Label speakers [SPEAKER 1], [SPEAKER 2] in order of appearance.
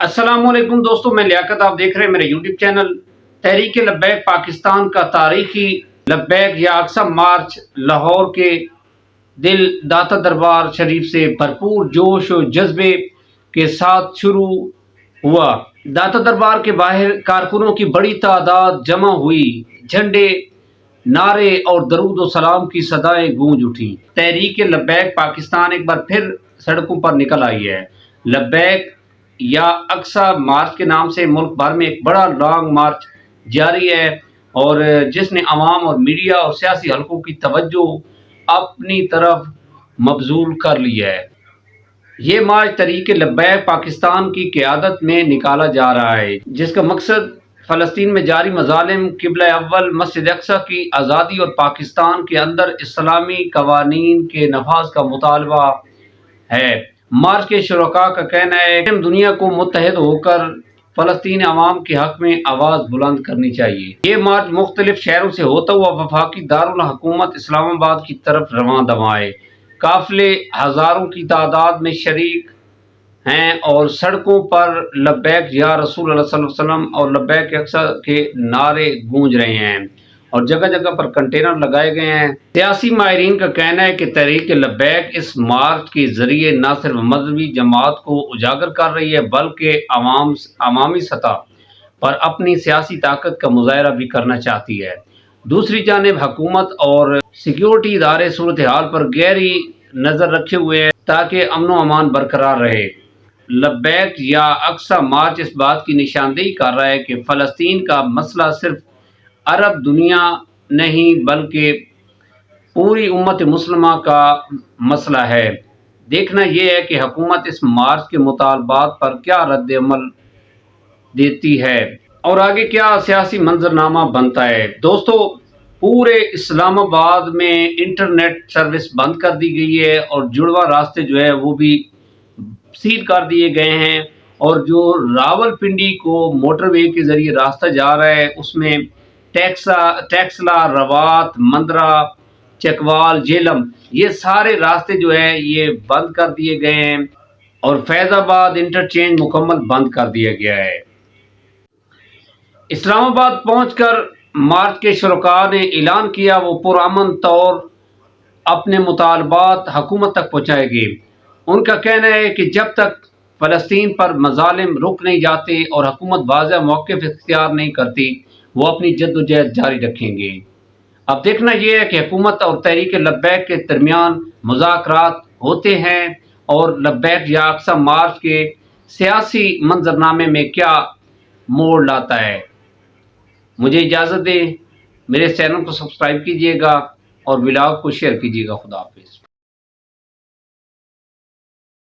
[SPEAKER 1] السلام علیکم دوستو، میں لیاقت، آپ دیکھ رہے ہیں میرے یوٹیوب چینل تحریک لبیک پاکستان کا تاریخی لبیک یا اقصی مارچ لاہور کے دل داتا دربار شریف سے بھرپور جوش و جذبے کے ساتھ شروع ہوا۔ داتا دربار کے باہر کارکنوں کی بڑی تعداد جمع ہوئی، جھنڈے، نعرے اور درود و سلام کی صدائیں گونج اٹھیں۔ تحریک لبیک پاکستان ایک بار پھر سڑکوں پر نکل آئی ہے۔ لبیک یا اقصی مارچ کے نام سے ملک بھر میں ایک بڑا لانگ مارچ جاری ہے، اور جس نے عوام اور میڈیا اور سیاسی حلقوں کی توجہ اپنی طرف مبذول کر لی ہے۔ یہ مارچ تحریک لبیک پاکستان کی قیادت میں نکالا جا رہا ہے، جس کا مقصد فلسطین میں جاری مظالم، قبلہ اول مسجد اقصی کی آزادی اور پاکستان کے اندر اسلامی قوانین کے نفاذ کا مطالبہ ہے۔ مارچ کے شرکاء کا کہنا ہے کہ دنیا کو متحد ہو کر فلسطین عوام کے حق میں آواز بلند کرنی چاہیے۔ یہ مارچ مختلف شہروں سے ہوتا ہوا وفاقی دارالحکومت اسلام آباد کی طرف رواں دواں ہے۔ قافلے ہزاروں کی تعداد میں شریک ہیں اور سڑکوں پر لبیک یا رسول اللہ صلی اللہ علیہ وسلم اور لبیک اقصی کے نعرے گونج رہے ہیں، اور جگہ جگہ پر کنٹینر لگائے گئے ہیں۔ سیاسی ماہرین کا کہنا ہے کہ تحریک لبیک اس مارچ کے ذریعے نہ صرف مذہبی جماعت کو اجاگر کر رہی ہے بلکہ عوامی سطح پر اپنی سیاسی طاقت کا مظاہرہ بھی کرنا چاہتی ہے۔ دوسری جانب حکومت اور سیکیورٹی ادارے صورتحال پر گہری نظر رکھے ہوئے ہیں تاکہ امن و امان برقرار رہے۔ لبیک یا اقصی مارچ اس بات کی نشاندہی کر رہا ہے کہ فلسطین کا مسئلہ صرف عرب دنیا نہیں بلکہ پوری امت مسلمہ کا مسئلہ ہے۔ دیکھنا یہ ہے کہ حکومت اس مارچ کے مطالبات پر کیا رد عمل دیتی ہے اور آگے کیا سیاسی منظرنامہ بنتا ہے۔ دوستو، پورے اسلام آباد میں انٹرنیٹ سروس بند کر دی گئی ہے، اور جڑواں راستے جو ہے وہ بھی سیل کر دیے گئے ہیں، اور جو راول پنڈی کو موٹر وے کے ذریعے راستہ جا رہا ہے اس میں ٹیکسلا، روات، مندرہ، چکوال، جیلم، یہ سارے راستے جو ہیں یہ بند کر دیے گئے ہیں، اور فیض آباد انٹرچینج مکمل بند کر دیا گیا ہے۔ اسلام آباد پہنچ کر مارچ کے شرکاء نے اعلان کیا وہ پرامن طور اپنے مطالبات حکومت تک پہنچائیں گے۔ ان کا کہنا ہے کہ جب تک فلسطین پر مظالم رک نہیں جاتے اور حکومت واضح موقف اختیار نہیں کرتی، وہ اپنی جدوجہد جاری رکھیں گے۔ اب دیکھنا یہ ہے کہ حکومت اور تحریک لبیک کے درمیان مذاکرات ہوتے ہیں، اور لبیک یا اقصی مارچ کے سیاسی منظرنامے میں کیا موڑ لاتا ہے۔ مجھے اجازت دیں، میرے چینل کو سبسکرائب کیجیے گا اور ولاگ کو شیئر کیجیے گا۔ خدا حافظ۔